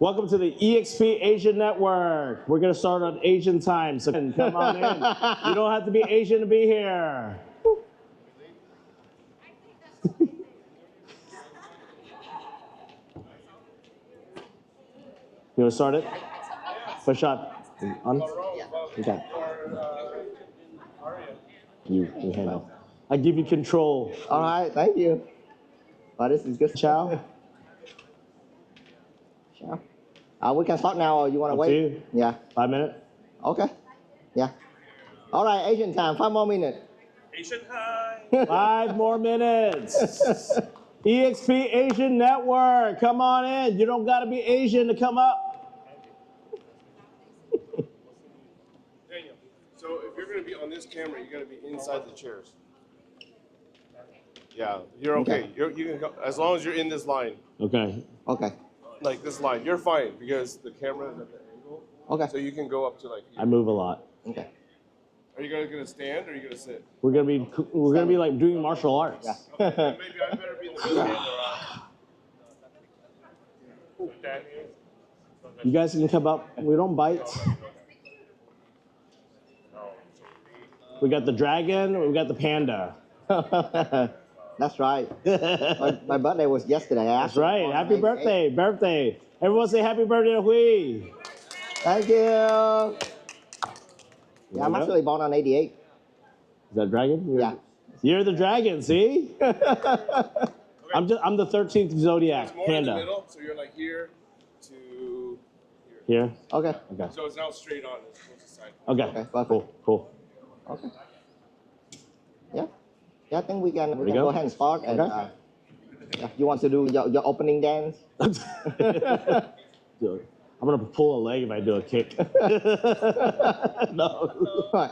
Welcome to the eXp Asian Network. We're going to start on Asian time, so come on in. You don't have to be Asian to be here. You want to start it? First shot. On? Okay. You handle. I give you control. All right, thank you. Oh, this is good. Ciao. Ciao. We can start now, or you want to wait? To you. Yeah. 5 minutes. Okay. Yeah. All right, Asian time. 5 more minutes. Asian time. 5 more minutes. eXp Asian Network. Come on in. You don't got to be Asian to come up. Daniel, so if you're going to be on this camera, you're going to be inside the chairs. Yeah, you're okay. You can go, as long as you're in this line. Okay. Okay. Like this line, you're fine because the camera is at the angle. Okay. So you can go up to like here. I move a lot. Okay. Are you going to stand or are you going to sit? We're gonna be like doing martial arts. Yeah. Okay, then maybe I better be in the middle. You guys can come up. We don't bite. We got the dragon. We got the panda. That's right. My birthday was yesterday. That's right. Happy birthday, birthday. Everyone say happy birthday to Hui. Thank you. Yeah, I'm actually born on 88. Is that dragon? Yeah. You're the dragon, see? I'm the 13th zodiac, It's more panda. in the middle, so you're like here to here. Here? Okay. Okay. So it's now straight on. It's supposed to side. Okay. Okay, perfect. Cool. Okay. Yeah. Yeah, I think we can we go go. ahead and start. And, Okay. yeah, you want to do your opening dance? Dude, I'm gonna pull a leg if I do a kick. No. Right.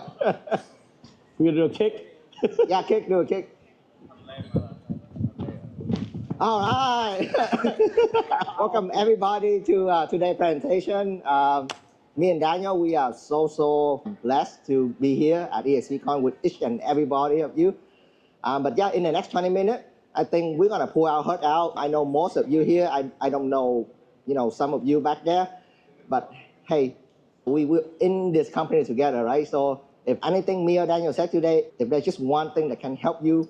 We gonna do a kick? Yeah, do a kick. All right. Welcome everybody to today's presentation. Me and Daniel, we are so blessed to be here at eXpCon with each and everybody of you. But yeah, in the next 20 minutes, I think we're gonna pull our heart out. I know most of you here. I don't know, some of you back there, but hey, we're in this company together, right? So if anything me or Daniel said today, if there's just one thing that can help you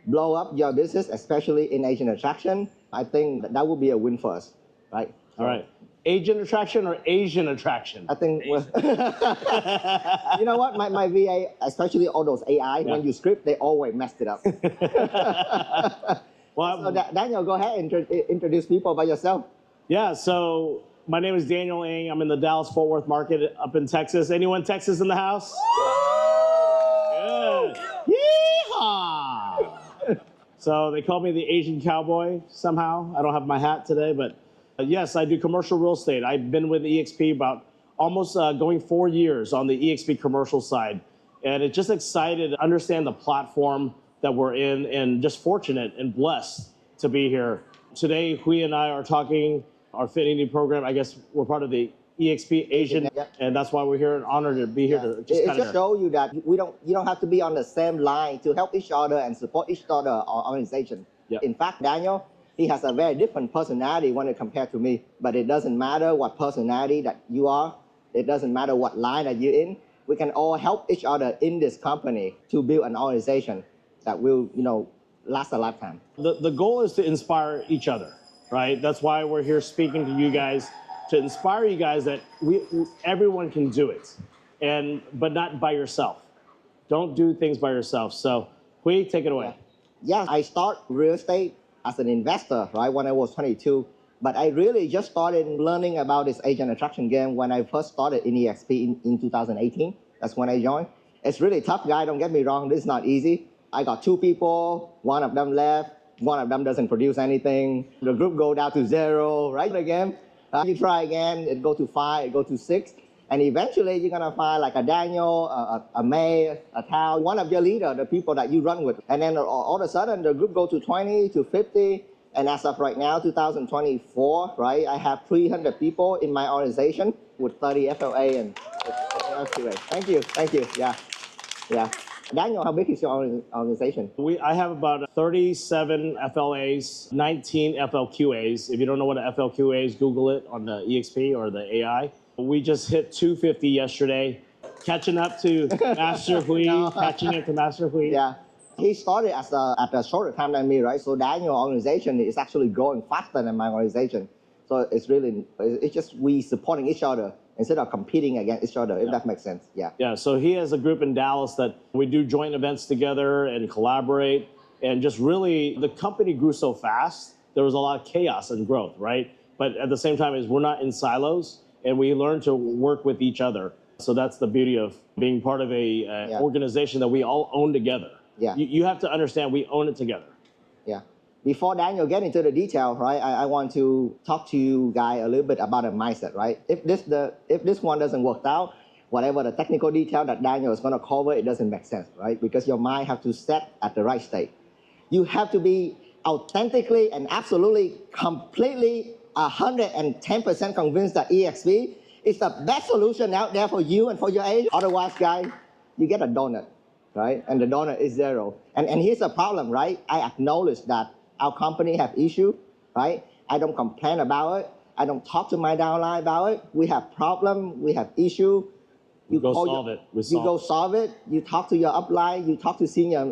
blow up your business, especially in Asian attraction, I think that would be a win for us, right? All right. Asian attraction or Asian attraction? I think, you know what, my VA, especially all those AI, when you script, they always messed it up. Well, So Daniel, go ahead and introduce people by yourself. yeah, so my name is Daniel Ng. I'm in the Dallas-Fort Worth market up in Texas. Anyone Texas in the house? Good. Yeehaw! So they call me the Asian cowboy somehow. I don't have my hat today, but yes, I do commercial real estate. I've been with eXp about almost going 4 years on the eXp commercial side. And it's just excited to understand the platform that we're in and just fortunate and blessed to be here. Today, Hui and I are talking our Affinity program. I guess we're part of the eXp Asian, Yeah. and that's why we're here and honored to be here. To just It kind just of shows you that you don't have to be on the same line to help each other and support each other or organization. Yep. In fact, Daniel, he has a very different personality when it compared to me, but it doesn't matter what personality that you are. It doesn't matter what line that you're in. We can all help each other in this company to build an organization that will, last a lifetime. The goal is to inspire each other, right? That's why we're here speaking to you guys, to inspire you guys that everyone can do it, but not by yourself. Don't do things by yourself. So, Hui, take it away. Yeah, I start real estate as an investor, right, when I was 22. But I really just started learning about this Asian attraction game when I first started in eXp in 2018. That's when I joined. It's really tough, guy. Don't get me wrong. This is not easy. I got 2 people. One of them left. One of them doesn't produce anything. The group go down to 0, right? Again, you try again. It go to 5. It go to 6. And eventually, you're going to find like a Daniel, a May, a Tao, one of your leader, the people that you run with. And then all of a sudden, the group go to 20, to 50. And as of right now, 2024, right, I have 300 people in my organization with 30 FLA and FQA. Thank you. Yeah. Daniel, how big is your organization? I have about 37 FLAs, 19 FLQAs. If you don't know what an FLQA is, Google it on the eXp or the AI. We just hit 250 yesterday, catching up to Master Hui, catching up to Master Hui. Yeah. He started at a shorter time than me, right? So Daniel's organization is actually growing faster than my organization. So it's just we supporting each other instead of competing against each other, if that makes sense. Yeah. Yeah, so he has a group in Dallas that we do joint events together and collaborate. And just really, the company grew so fast, there was a lot of chaos and growth, right? But at the same time, we're not in silos and we learn to work with each other. So that's the beauty of being part of a organization that we all own together. Yeah. You have to understand we own it together. Yeah. Before Daniel get into the detail, right, I want to talk to you guys a little bit about the mindset, right? If this one doesn't work out, whatever the technical detail that Daniel is going to cover, it doesn't make sense, right? Because your mind have to set at the right state. You have to be authentically and absolutely, completely, 110% convinced that eXp is the best solution out there for you and for your age. Otherwise, guys, you get a donut, right? And the donut is zero. And here's the problem, right? I acknowledge that our company have issue, right? I don't complain about it. I don't talk to my downline about it. We have problem, we have issue. You go solve it. You go solve it. You talk to your upline. You talk to senior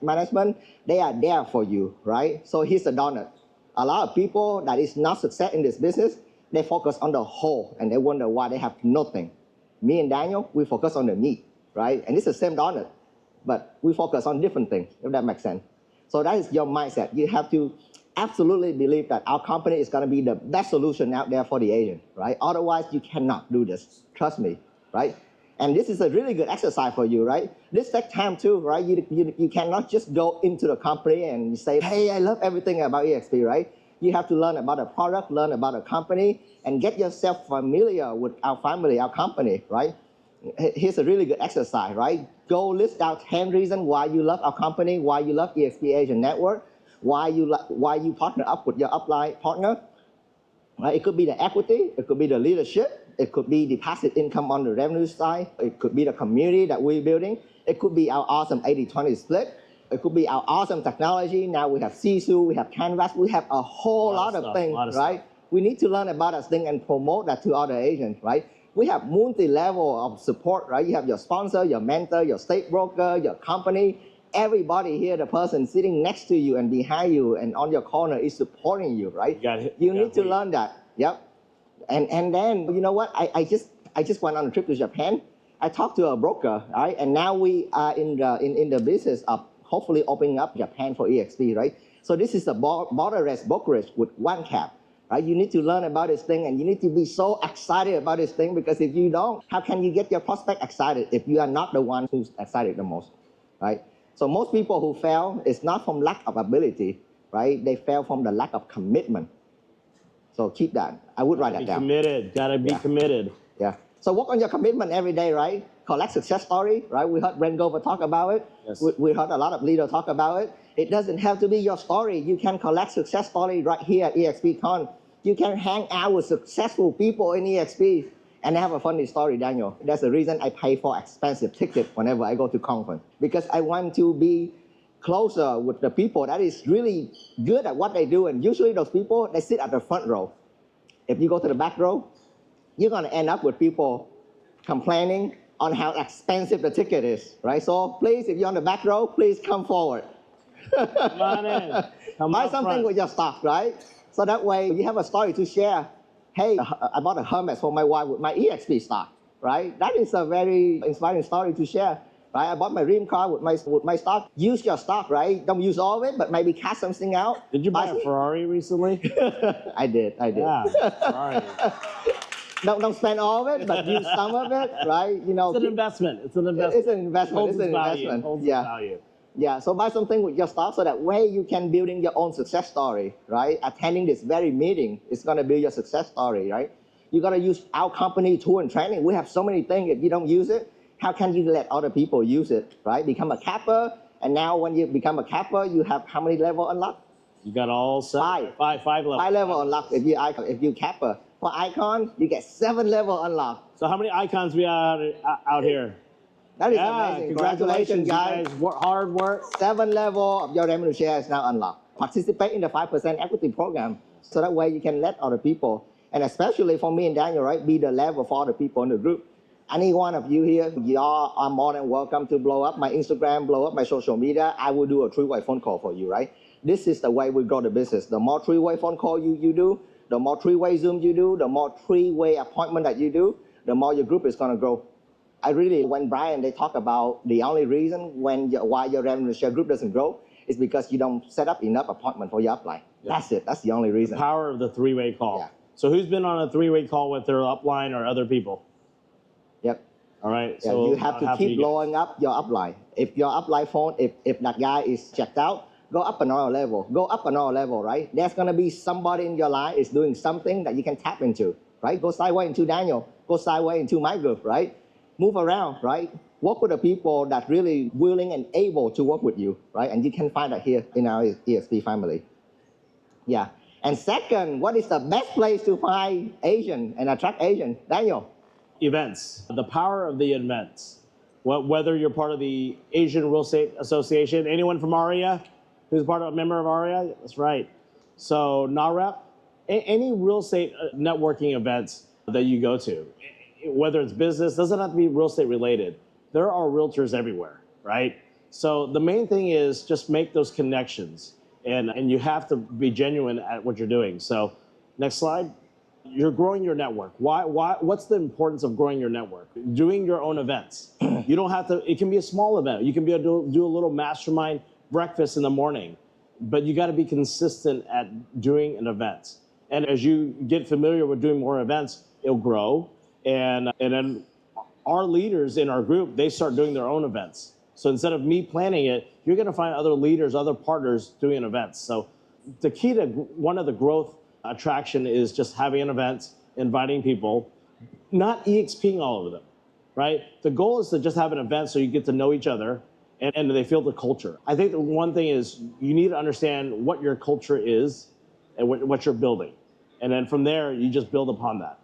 management. They are there for you, right? So here's the donut. A lot of people that is not success in this business, they focus on the whole and they wonder why they have nothing. Me and Daniel, we focus on the meat, right? And it's the same donut, but we focus on different things, if that makes sense. So that is your mindset. You have to absolutely believe that our company is going to be the best solution out there for the agent, right? Otherwise, you cannot do this. Trust me, right? And this is a really good exercise for you, right? This takes time too, right? You cannot just go into the company and say, hey, I love everything about eXp, right? You have to learn about the product, learn about the company, and get yourself familiar with our family, our company, right? Here's a really good exercise, right? Go list out 10 reasons why you love our company, why you love eXp Agent Network, why you partner up with your upline partner. Right? It could be the equity, it could be the leadership, it could be the passive income on the revenue side, it could be the community that we're building, it could be our awesome 80-20 split, it could be our awesome technology. Now we have Sisu, we have Canvas, we have a whole lot of things, right? We need to learn about that thing and promote that to other agents, right? We have multi-level of support, right? You have your sponsor, your mentor, your state broker, your company. Everybody here, the person sitting next to you and behind you and on your corner is supporting you, right? You need to learn that. Yep. And then, you know what? I just went on a trip to Japan. I talked to a broker, right? And now we are in the business of hopefully opening up Japan for eXp, right? So this is a borderless brokerage with one cap. Right? You need to learn about this thing and you need to be so excited about this thing, because if you don't, how can you get your prospect excited if you are not the one who's excited the most, right? So most people who fail is not from lack of ability, right? They fail from the lack of commitment. So keep that. I would write that down. Committed, gotta be committed. Yeah. So work on your commitment every day, right? Collect success story, right? We heard Brent Gover talk about it. Yes. We heard a lot of leaders talk about it. It doesn't have to be your story. You can collect success story right here at eXpCon. You can hang out with successful people in eXp. And I have a funny story, Daniel. That's the reason I pay for expensive ticket whenever I go to conference, because I want to be closer with the people that is really good at what they do. And usually those people, they sit at the front row. If you go to the back row, you're going to end up with people complaining on how expensive the ticket is, right? So please, if you're on the back row, please come forward. Come on in. Buy something with your stock, right? So that way you have a story to share. Hey, I bought a helmet for my wife with my eXp stock, right? That is a very inspiring story to share, right? I bought my dream car with my stock. Use your stock, right? Don't use all of it, but maybe cash something out. Did you buy a Ferrari recently? I did. Yeah, Ferrari. Don't spend all of it, but use some of it, right? You know, it's an investment. It's an investment. It's an investment. It's an investment. Holds value. Yeah, so buy something with your stock so that way you can building your own success story, right? Attending this very meeting is going to build your success story, right? You got to use our company tool and training. We have so many things. If you don't use it, how can you let other people use it, right? Become a capper. And now when you become a capper, you have how many level unlocked? You got all seven. Five levels. 5 level unlocked if you capper. For icon, you get 7 level unlocked. So how many icons we are out here? That is Yeah, amazing. congratulations, guys. Hard work. 7 level of your revenue share is now unlocked. Participate in the 5% equity program. So that way you can let other people, and especially for me and Daniel, right, be the level for other people in the group. Any one of you here, y'all are more than welcome to blow up my Instagram, blow up my social media. I will do a three-way phone call for you, right? This is the way we grow the business. The more three-way phone call you do, the more three-way Zoom you do, the more three-way appointment that you do, the more your group is going to grow. I really, when Brian, they talk about the only reason why your revenue share group doesn't grow is because you don't set up enough appointment for your upline. Yeah. That's it. That's the only reason. The power of the three-way call. Yeah. So who's been on a three-way call with their upline or other people? Yep. All right. Yeah, so you have to keep blowing up your upline. If your upline phone, if that guy is checked out, go up another level. Go up another level, right? There's going to be somebody in your line is doing something that you can tap into, right? Go sideways into Daniel. Go sideways into my group, right? Move around, right? Work with the people that really willing and able to work with you, right? And you can find that here in our eXp family. Yeah. And second, what is the best place to find Asian and attract Asian? Daniel. Events. The power of the events. Whether you're part of the Asian Real Estate Association, anyone from ARIA who's a member of ARIA? That's right. So NAREP, any real estate networking events that you go to, whether it's business, doesn't have to be real estate related. There are realtors everywhere, right? So the main thing is just make those connections, and you have to be genuine at what you're doing. So next slide. You're growing your network. What's the importance of growing your network? Doing your own events. You don't have to, it can be a small event. You can be able to do a little mastermind breakfast in the morning, but you got to be consistent at doing an event. And as you get familiar with doing more events, it'll grow. And then our leaders in our group, they start doing their own events. So instead of me planning it, you're going to find other leaders, other partners doing events. So the key to one of the growth attraction is just having an event, inviting people, not EXPing all over them, right? The goal is to just have an event so you get to know each other and they feel the culture. I think the one thing is you need to understand what your culture is and what you're building. And then from there, you just build upon that.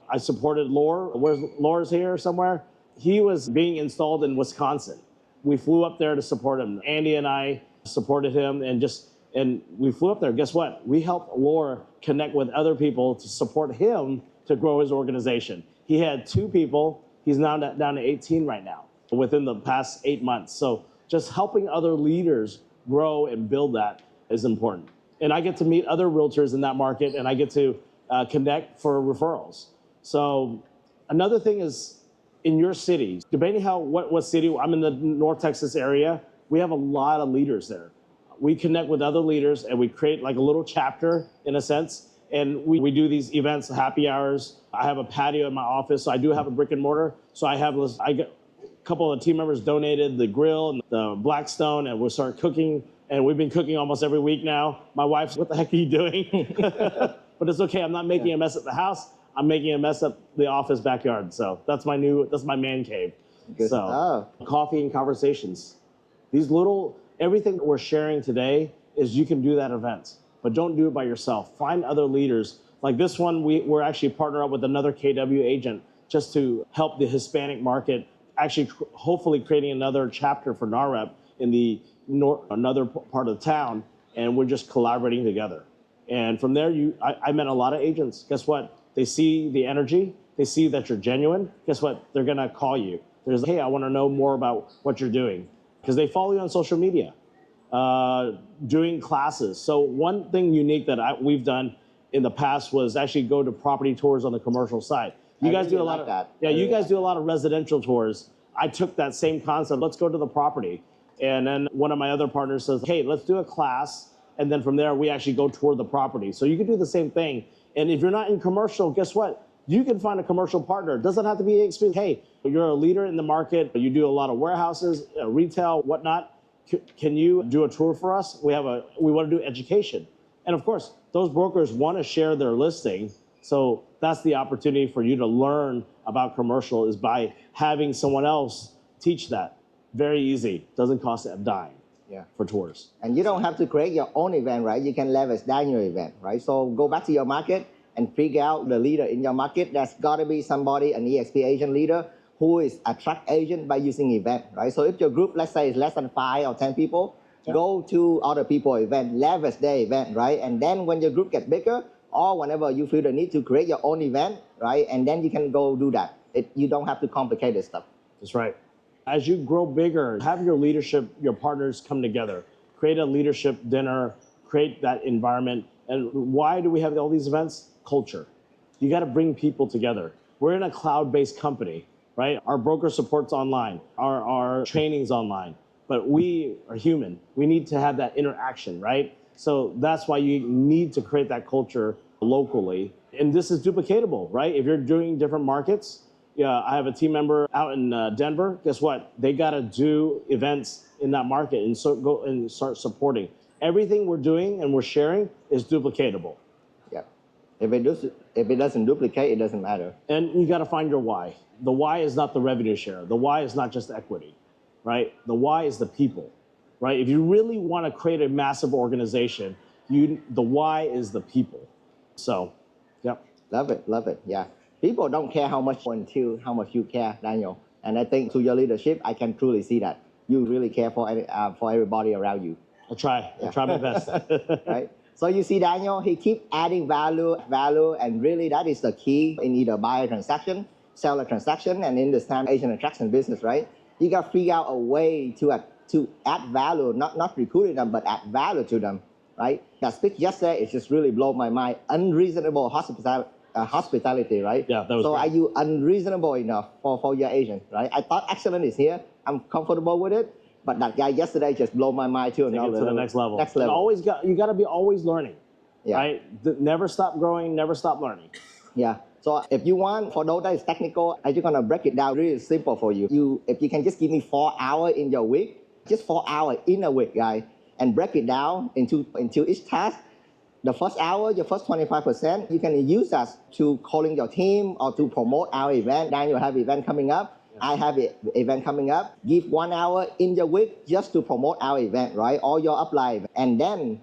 I supported Lore. Where's Lore's here somewhere? He was being installed in Wisconsin. We flew up there to support him. Andy and I supported him and we flew up there. Guess what? We helped Lore connect with other people to support him to grow his organization. He had 2 people. He's now down to 18 right now within the past 8 months. So just helping other leaders grow and build that is important. And I get to meet other realtors in that market, and I get to connect for referrals. So another thing is in your city, depending what city, I'm in the North Texas area, we have a lot of leaders there. We connect with other leaders and we create like a little chapter in a sense. And we do these events, happy hours. I have a patio in my office, so I do have a brick and mortar. So I get a couple of team members donated the grill and the Blackstone, and we'll start cooking. And we've been cooking almost every week now. My wife's, what the heck are you doing? But it's okay, I'm not making a mess at the house. I'm making a mess up the office backyard. So that's my man cave. Good. So coffee and conversations. Everything that we're sharing today is you can do that event, but don't do it by yourself. Find other leaders. Like this one, we're actually partnered up with another KW agent just to help the Hispanic market, actually hopefully creating another chapter for NAREP in another part of the town, and we're just collaborating together. And from there, I met a lot of agents. Guess what? They see the energy. They see that you're genuine. Guess what? They're going to call you. They're like, hey, I want to know more about what you're doing. Because they follow you on social media, doing classes. So one thing unique that we've done in the past was actually go to property tours on the commercial side. You guys do a lot of that. Yeah, you guys do a lot of residential tours. I took that same concept. Let's go to the property. And then one of my other partners says, hey, let's do a class. And then from there, we actually go tour the property. So you can do the same thing. And if you're not in commercial, guess what? You can find a commercial partner. It doesn't have to be eXp. Hey, you're a leader in the market. You do a lot of warehouses, retail, whatnot. Can you do a tour for us? We want to do education. And of course, those brokers want to share their listing. So that's the opportunity for you to learn about commercial is by having someone else teach that. Very easy. Doesn't cost a dime. Yeah, for tours. And you don't have to create your own event, right? You can leverage Daniel's event, right? So go back to your market and figure out the leader in your market. There's got to be somebody, an eXp Asian leader, who is attract agent by using event, right? So if your group, let's say, is less than 5 or 10 people, go to other people event, leverage their event, right? And then when your group gets bigger, or whenever you feel the need to create your own event, right? And then you can go do that. You don't have to complicate this stuff. That's right. As you grow bigger, have your leadership, your partners come together, create a leadership dinner, create that environment. And why do we have all these events? Culture. You got to bring people together. We're in a cloud-based company, right? Our broker support's online, our training's online, but we are human. We need to have that interaction, right? So that's why you need to create that culture locally. And this is duplicatable, right? If you're doing different markets, yeah, I have a team member out in Denver. Guess what? They got to do events in that market and so go and start supporting. Everything we're doing and we're sharing is duplicatable. Yeah. If it doesn't duplicate, it doesn't matter. And you got to find your why. The why is not the revenue share. The why is not just equity, right? The why is the people, right? If you really want to create a massive organization, the why is the people. So, yep. Love it, yeah. People don't care how much until how much you care, Daniel. And I think through your leadership, I can truly see that. You really care for everybody around you. I'll try my best. Right? So you see, Daniel, he keep adding value, and really that is the key in either buyer transaction, seller transaction, and in this time, agent attraction business, right? You got to figure out a way to add value, not recruiting them, but add value to them, right? That speech yesterday, it just really blew my mind. Unreasonable hospitality, right? Yeah, that was so great. are you unreasonable enough for your agent, right? I thought excellent is here. I'm comfortable with it. But that guy yesterday just blew my mind to another to the next level. Next level. You got to be always learning, Yeah. right? Never stop growing, never stop learning. Yeah. So if you want, for those that is technical, I'm just gonna break it down really simple for you. If you can just give me 4 hours in your week, just 4 hours in a week, guys, and break it down into each task. The first hour, your first 25%, you can use that to calling your team or to promote our event. Then you have event coming up. I have an event coming up. Give 1 hour in your week just to promote our event, right? Or your upline. And then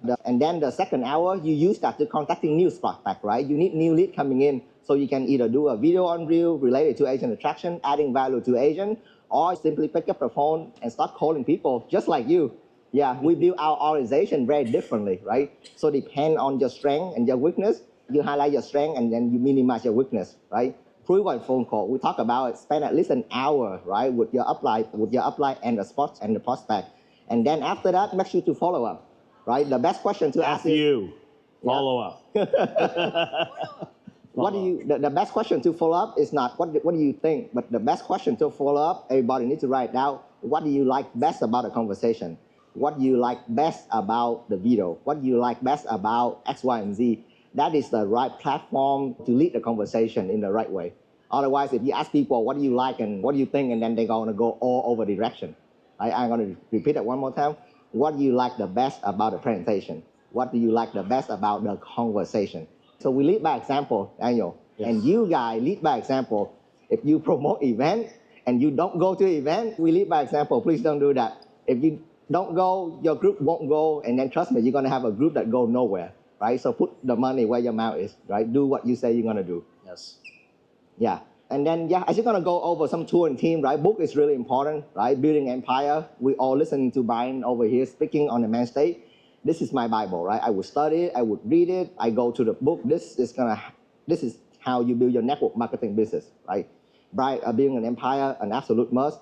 the second hour, you use that to contacting new prospect, right? You need new lead coming in. So you can either do a video on reel related to agent attraction, adding value to agent, or simply pick up the phone and start calling people just like you. Yeah, we build our organization very differently, right? So depend on your strength and your weakness. You highlight your strength and then you minimize your weakness, right? Pre-one phone call, we talk about spend at least an hour, right, with your upline and the spots and the prospect. And then after that, make sure to follow up, right? The best question to ask you follow up. The best question to follow up is not what do you think, but the best question to follow up, everybody needs to write down, what do you like best about the conversation? What do you like best about the video? What do you like best about X, Y, and Z? That is the right platform to lead the conversation in the right way. Otherwise, if you ask people, what do you like and what do you think, and then they're going to go all over direction. I'm going to repeat it one more time. What do you like the best about the presentation? What do you like the best about the conversation? So we lead by example, Daniel. Yes. And you guys lead by example. If you promote event and you don't go to event, we lead by example. Please don't do that. If you don't go, your group won't go, and then trust me, you're going to have a group that go nowhere, right? So put the money where your mouth is, right? Do what you say you're going to do. Yes. Yeah. And then, I'm just going to go over some tool and team, right? Book is really important, right? Building empire. We all listening to Brian over here speaking on the main stage. This is my Bible, right? I would study it, I would read it, I go to the book. This is how you build your network marketing business, right? Building an empire, an absolute must.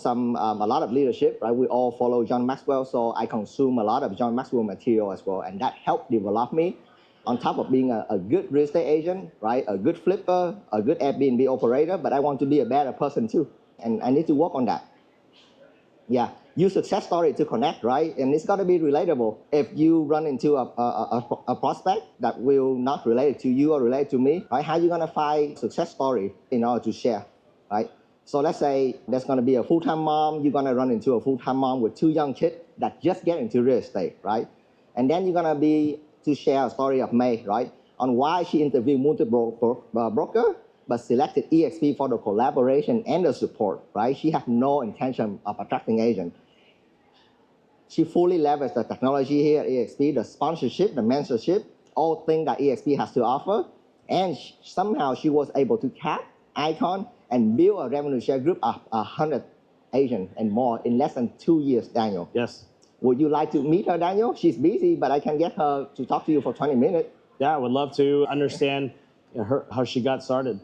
A lot of leadership, right? We all follow John Maxwell, so I consume a lot of John Maxwell material as well, and that helped develop me. On top of being a good real estate agent, right? A good flipper, a good Airbnb operator, but I want to be a better person too, and I need to work on that. Yeah, use success story to connect, right? And it's got to be relatable. If you run into a prospect that will not relate to you or relate to me, right? How are you going to find success story in order to share, right? So let's say there's going to be a full-time mom. You're going to run into a full-time mom with 2 young kids that just get into real estate, right? And then you're going to be to share a story of May, right? On why she interviewed multiple broker, but selected eXp for the collaboration and the support, right? She had no intention of attracting agent. She fully leveraged the technology here at eXp, the sponsorship, the mentorship, all things that eXp has to offer. And somehow she was able to tap Icon and build a revenue share group of 100 agents and more in less than 2 years, Daniel. Yes. Would you like to meet her, Daniel? She's busy, but I can get her to talk to you for 20 minutes. Yeah, I would love to understand how she got started.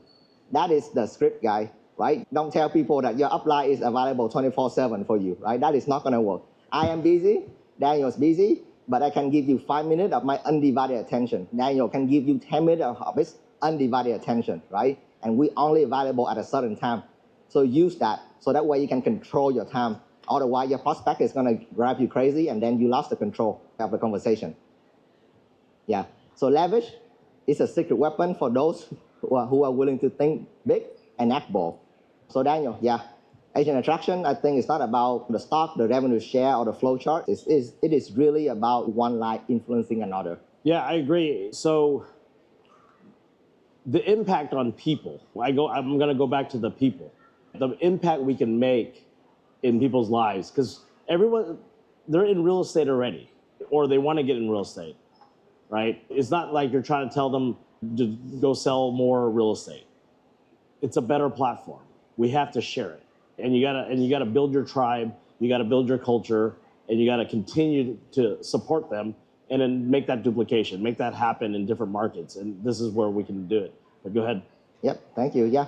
That is the script, guy, right? Don't tell people that your upline is available 24/7 for you, right? That is not going to work. I am busy, Daniel's busy, but I can give you 5 minutes of my undivided attention. Daniel can give you 10 minutes of his undivided attention, right? And we only available at a certain time. So use that, so that way you can control your time. Otherwise, your prospect is going to drive you crazy, and then you lost the control of the conversation. Yeah. So leverage is a secret weapon for those who are willing to think big and act bold. So Daniel, yeah, agent attraction, I think it's not about the stock, the revenue share, or the flow chart. It is really about one line influencing another. Yeah, I agree. So the impact on people, I'm going to go back to the people. The impact we can make in people's lives, because everyone, they're in real estate already, or they want to get in real estate, right? It's not like you're trying to tell them to go sell more real estate. It's a better platform. We have to share it, and you gotta build your tribe. You gotta build your culture, and you gotta continue to support them, and then make that duplication, make that happen in different markets. And this is where we can do it. But go ahead. Yep. Thank you. Yeah.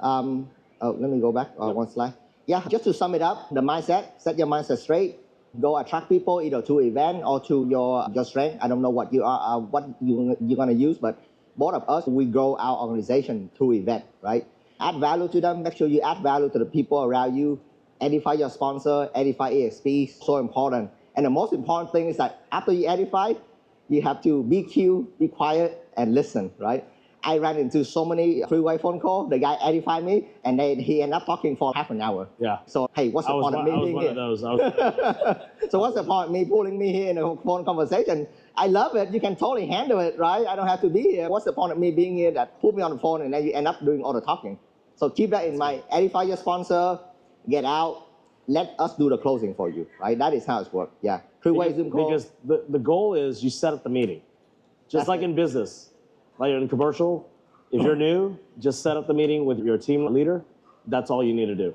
Let me go back one slide. Yeah, just to sum it up, the mindset, set your mindset straight. Go attract people either to event or to your strength. I don't know what you're going to use, but both of us, we grow our organization through event, right? Add value to them. Make sure you add value to the people around you. Edify your sponsor, edify eXp, so important. And the most important thing is that after you edify, you have to be cute, be quiet, and listen, right? I ran into so many three-way phone calls. The guy edified me, and he ended up talking for half an hour. Yeah. So, hey, what's the point of me being here? I was one of those. So what's the point of me pulling me here in a phone conversation? I love it. You can totally handle it, right? I don't have to be here. What's the point of me being here that put me on the phone and then you end up doing all the talking? So keep that in mind. Edify your sponsor, get out, let us do the closing for you, right? That is how it's worked. Yeah. Three-way Zoom call. Because the goal is you set up the meeting. Just like in business, like in commercial, if you're new, just set up the meeting with your team leader. That's all you need to do.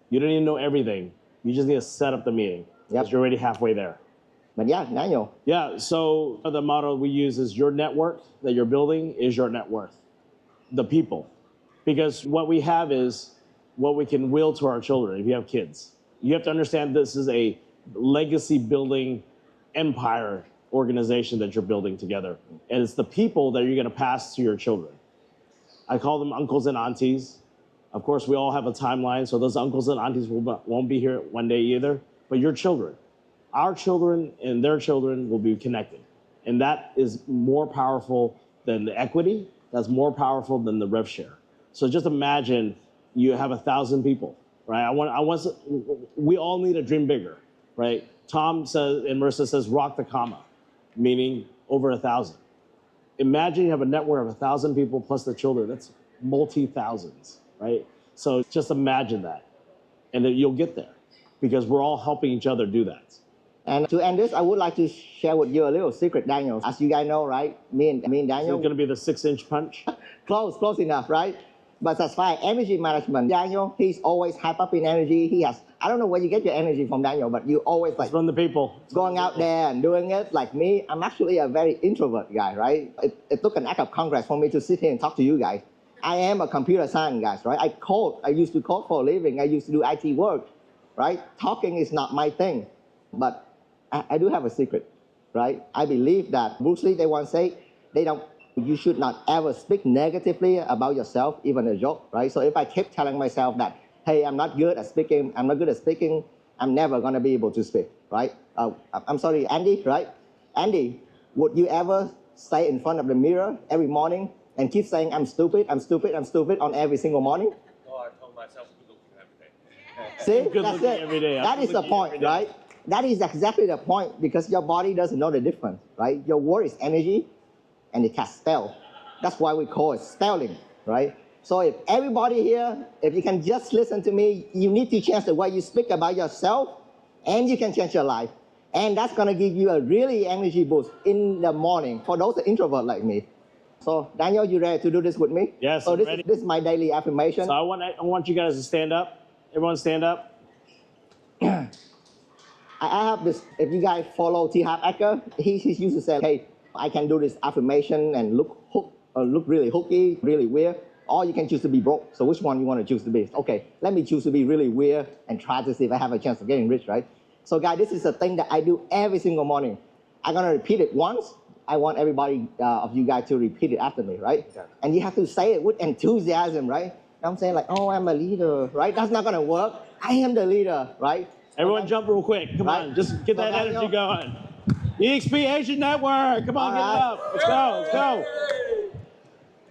You don't need to know everything. You just need to set up the meeting. Because you're already halfway there. But yeah, Daniel. Yeah, so the model we use is your network that you're building is your net worth. The people. Because what we have is what we can will to our children if you have kids. You have to understand this is a legacy building empire organization that you're building together. And it's the people that you're going to pass to your children. I call them uncles and aunties. Of course, we all have a timeline, so those uncles and aunties won't be here one day either, but your children. Our children and their children will be connected. And that is more powerful than the equity. That's more powerful than the rev share. So just imagine you have 1,000 people, right? We all need to dream bigger, right? Tom says, and Marissa says, rock the comma, meaning over 1,000. Imagine you have a network of 1,000 people plus the children. That's multi-thousands, right? So just imagine that, and then you'll get there because we're all helping each other do that. And to end this, I would like to share with you a little secret, Daniel. As you guys know, right? Me and Daniel. Is it going to be the 6-inch punch? Close enough, right? But as far as energy management, Daniel, he's always hype up in energy. I don't know where you get your energy from, Daniel, but you always like from the people. Going out there and doing it. Like me, I'm actually a very introvert guy, right? It took an act of Congress for me to sit here and talk to you guys. I am a computer science guy, right? I code. I used to code for a living. I used to do IT work, right? Talking is not my thing, but I do have a secret, right? I believe that Bruce Lee, they once say, you should not ever speak negatively about yourself, even a joke, right? So if I keep telling myself that, hey, I'm not good at speaking, I'm never going to be able to speak, right? I'm sorry, Andy, right? Andy, would you ever stay in front of the mirror every morning and keep saying, I'm stupid on every single morning? Oh, I told myself good looking every day. See, good that's looking it. every day. That is the point, right? That is exactly the point, because your body doesn't know the difference, right? Your word is energy, and it casts spell. That's why we call it spelling, right? So if everybody here, if you can just listen to me, you need to change the way you speak about yourself, and you can change your life. And that's going to give you a really energy boost in the morning for those introverts like me. So Daniel, you ready to do this with me? Yes, So I'm this ready. this is my daily affirmation. So I want you guys to stand up. Everyone stand up. I have this. If you guys follow T. Harv Eker, he used to say, "Hey, I can do this affirmation and look really hooky, really weird, or you can choose to be broke. So which one you want to choose to be? Okay, let me choose to be really weird and try to see if I have a chance of getting rich, right? So guys, this is a thing that I do every single morning. I'm gonna repeat it once. I want everybody of you guys to repeat it after me, right? Okay. And you have to say it with enthusiasm, right? I'm saying like, oh, I'm a leader, right? That's not gonna work. I am the leader, right? Everyone jump real quick. Come Right. on, just get that So energy Daniel- going. eXp Asian Network. Come on, All get right. it up. Let's go. Let's go.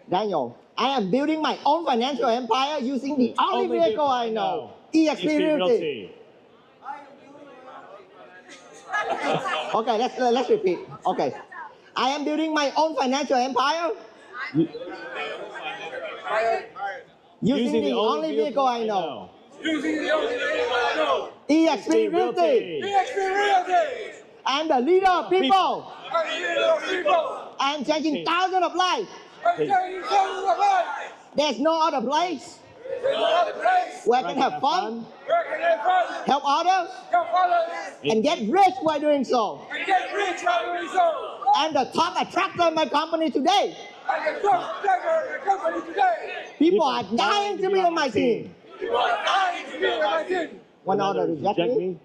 Daniel, I am building my own financial empire using the only vehicle I know, eXp Realty. Okay, let's repeat. Okay, I am building my own financial empire using the only vehicle I know, eXp Realty. I'm the leader of people. I'm changing thousands of lives. There's no other place where I can have fun, help others, and get rich while doing so. I'm the top attractor in my company today. People are dying to be on my team. When others reject me,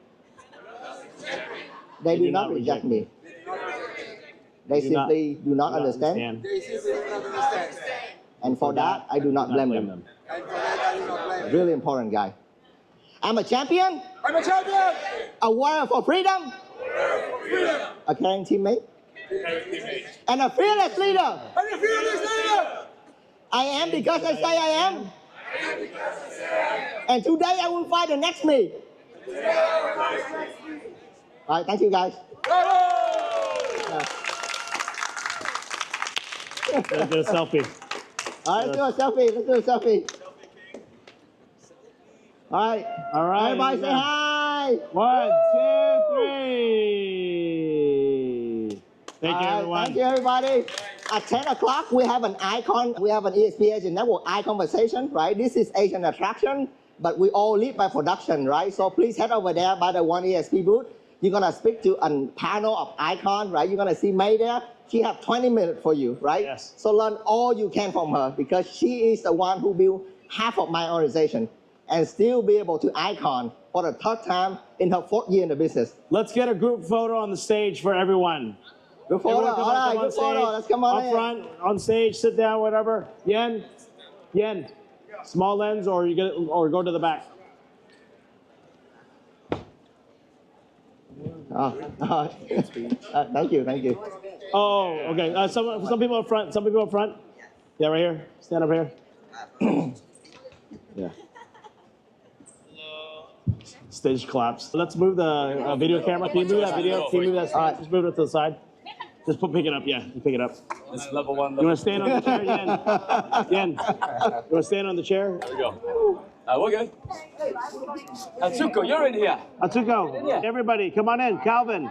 they do not reject me. They simply do not understand. And for that, I do not blame them. Really important guy. I'm a champion. A warrior for freedom. A caring teammate. And a fearless leader. I am because I say I am. And today I will find the next me. All right, thank you guys. Let's do a selfie. All right, let's do a selfie. Let's do a selfie. All right. All right. Everybody say hi. 1, 2, 3. Thank you, everyone. Thank you, everybody. At 10 o'clock, we have an icon. We have an eXp Asian Network eye conversation, right? This is Asian attraction, but we all lead by production, right? So please head over there by the One eXp booth. You're gonna speak to a panel of icon, right? You're gonna see May there. She have 20 minutes for you, right? Yes. So learn all you can from her because she is the one who built half of my organization and still be able to icon for the third time in her 4th year in the business. Let's get a group photo on the stage for everyone. Good photo. Everyone come All on, right, come on good photo. stage. Let's come on Up in. front, on stage, sit down, whatever. Yen, small lens, or go to the back. Thank you. Oh, okay. Some people up front. Some people up front. Yeah, right here. Stand up here. Yeah. Stage collapse. Let's move the video camera. Can you move that video? Can you move that? Just move it to the side. Just pick it up. Yeah, you pick it up. It's level 1. You want to stand on the chair, Yen? Yen, you want to stand on the chair? There we go. We're good. Atsuko, you're in here. Atsuko, everybody, come on in. Calvin,